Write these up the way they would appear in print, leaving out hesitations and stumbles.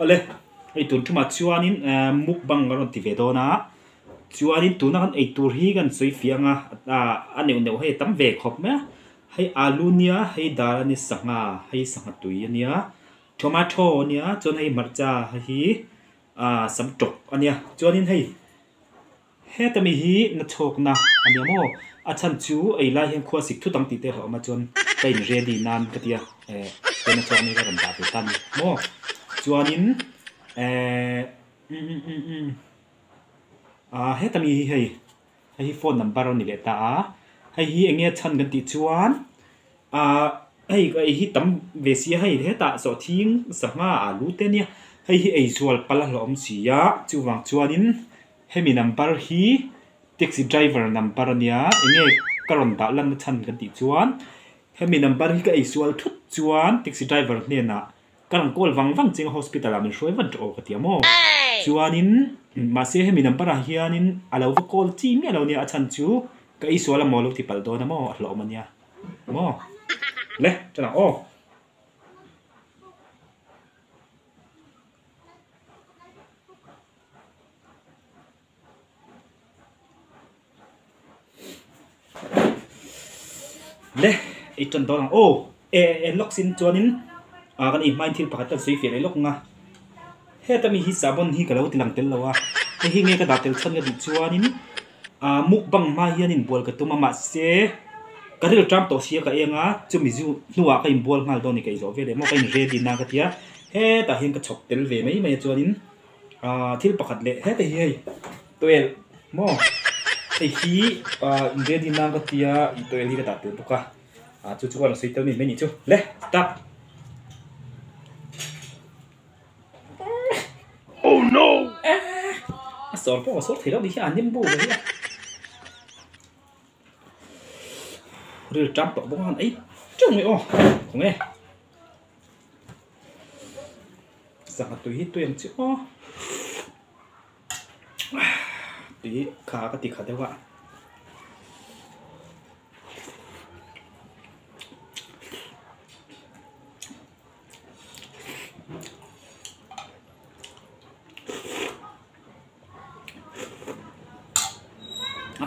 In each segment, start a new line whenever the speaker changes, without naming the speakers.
ole ei tun thuma chuanin mukbang ron ti ve do na chuanin tuna kan ei tur hi kan soi fianga aneu neu hei tam ve khop me hei alu nia hei dal ani sanga tui ania tomato nia chon hei marcha hi sam tok ania chuanin hei he tami hi na chok na ania mo achan chu ei lai hian khua sik thu tam ti te ho ma chon kain ready nan ka tia te na chok ni ka ram ta te tan mo chuanin he tami hi hei phone number ni le ta hei hi enge chan kan ti chuan hei hi tam ve sia hei he ta so thing sanga alu te nia hei hi ei zual pala hlom sia chuwang chuanin hemi number hi taxi driver number ania enge karon da lan chan kan ti chuan hemi number hi ka ei zual thut chuan taxi driver ne na karang kol wang ching hospital amin hroi van to ka tiamo chuanin ma se hemi number a hianin alo va call chi mi alo nia achan chu ka ei zual mo lo ti pal do na mo hlo mania mo le chana o le iton do lang o lock sin chuanin kan i main thil pakhat soi fe le lok nga he tami hi sabon hi kalo tilang tel lawa hi nge ka da tel chan ga di chuanin mukbang ma hianin bol ka tuma ma se karil tram to sia ka enga chu Mizo nuwa ka im bol ngal do ni kai zo ve le mo kai ready na ka tia he ta hin ka chok tel ve mai mai chuanin thil pakhat le he te hi toel mo ei hi ready na ka tia i toel hi ka da tel buka chu chu kan sei tel ni mai ni chu le stop. Oh no! Sort po sort thì nó đi ăn nem bu vậy. Rồi trap to bông ăn ấy. Chung mày ô. Không nghe. Sang tụi hít tụi em chứ ô. Tụi khá cái tì khá đấy ạ.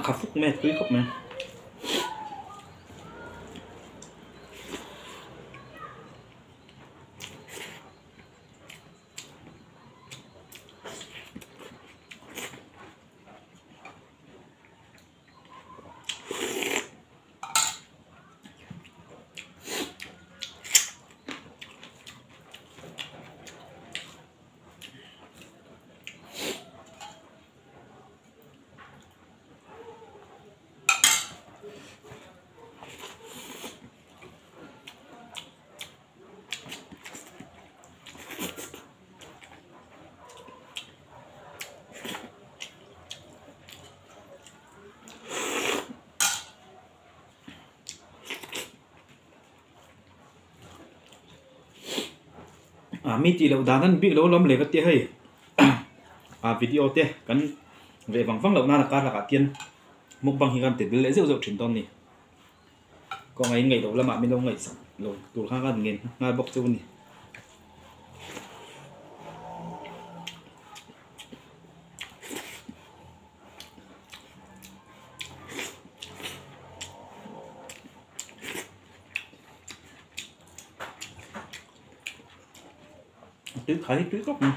Khá phúc mẹ túi khóc mẹ mi ti lo danan bi lo lom le ka ti hei video te kan ve wang lo na ka la ka tien mukbang hi kan te le zeu zeu thin ton ni ko ngai lo lama mi lo ngai sa lo tur kha kan ngen ngai bok chu ni cái thấy cái gốc này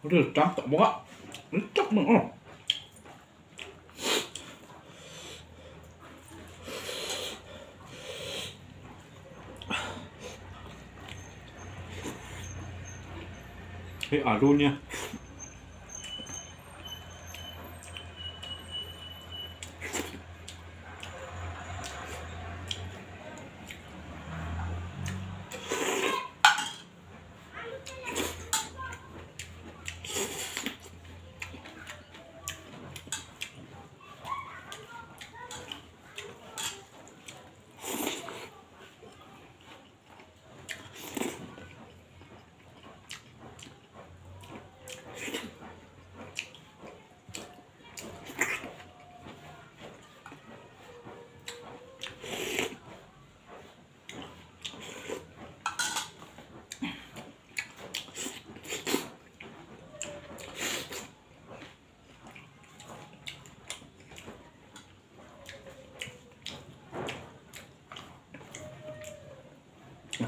Udah cantik banget, lecek banget. Cái alunya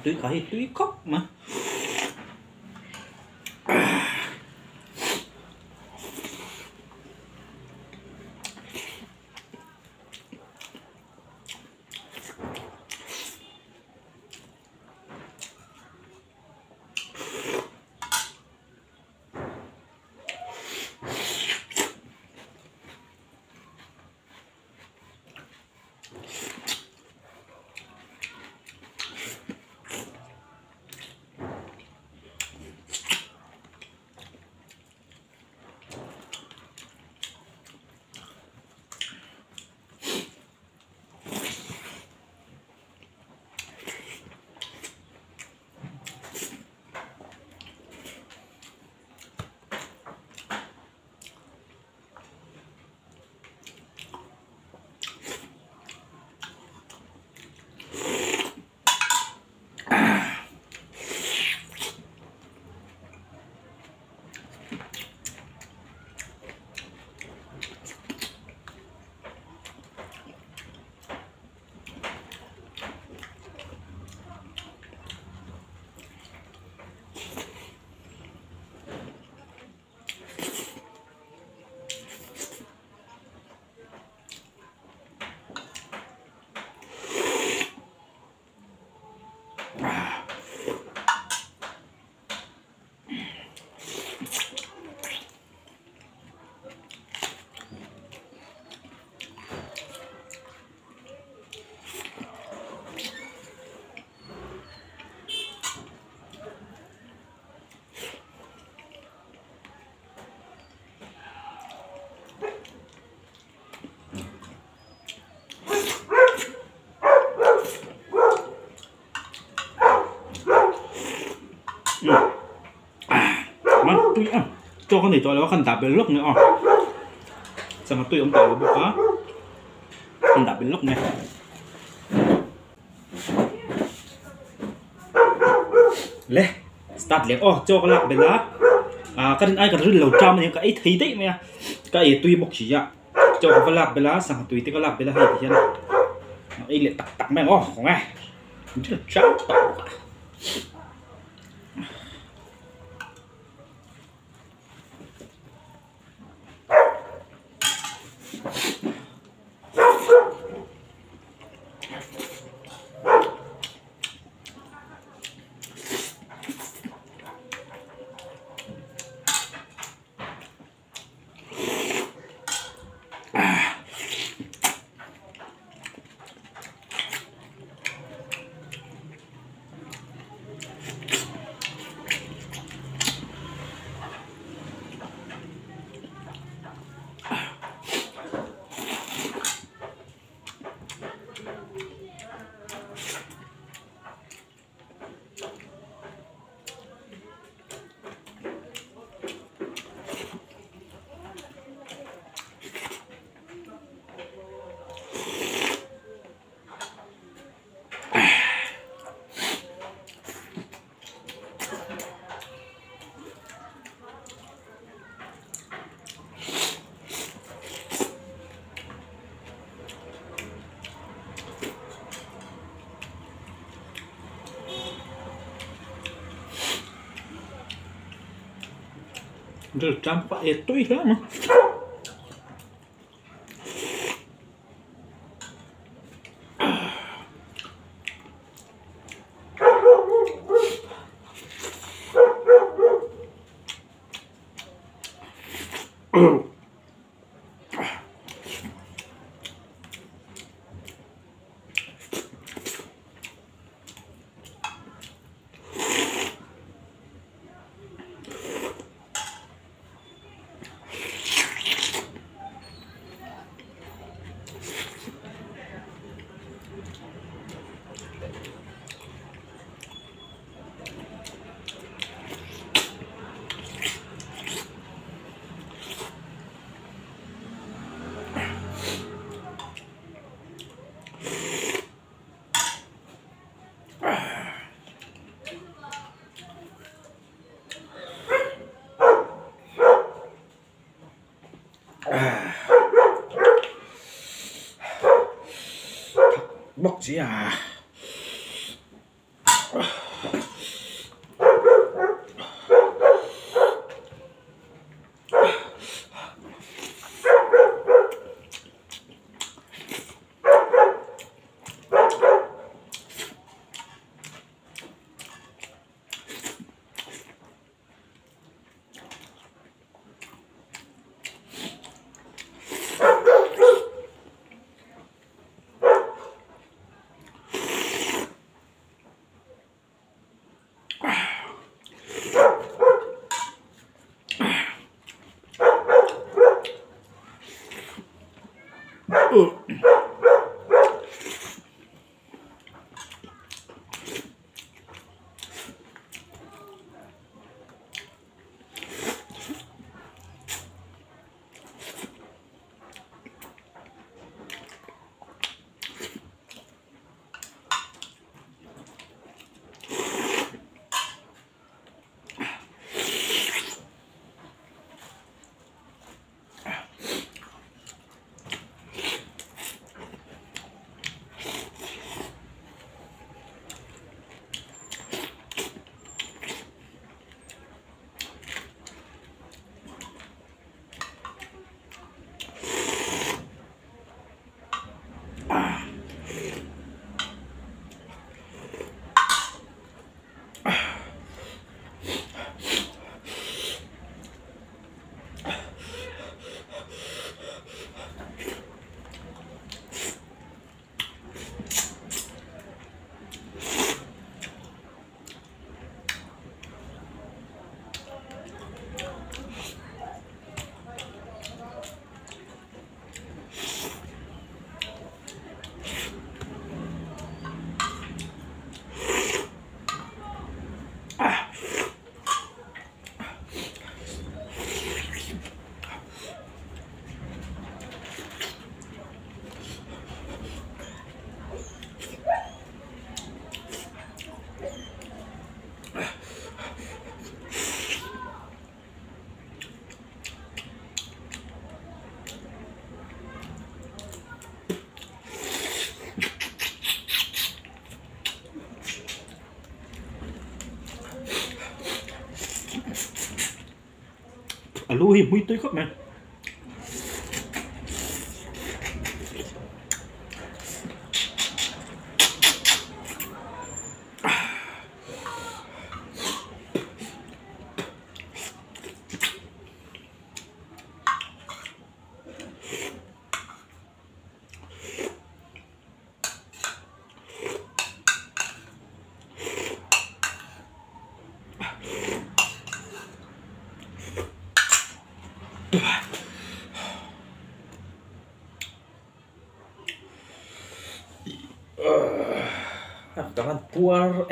túi khỏi túi cốc mà. Mà tôi ăn cho con này tôi nó khăn đạp bên lúc nữa sao mà tôi ông tàu bộ á khăn đạp bên lúc này lê start liền cho con lạc bên lá cái ai cần rất lâu trăm những cái thấy đấy mày cái tôi bốc chỉ ạ cho con lạc bên lá sang tôi cái lạc bên lá hay thì nó ấy lại tặc tặc mày không nghe rất là chán tàu rất trăm phải tôi lắm mà bốc gì Alu hi muy tươi khóc này. Jangan puar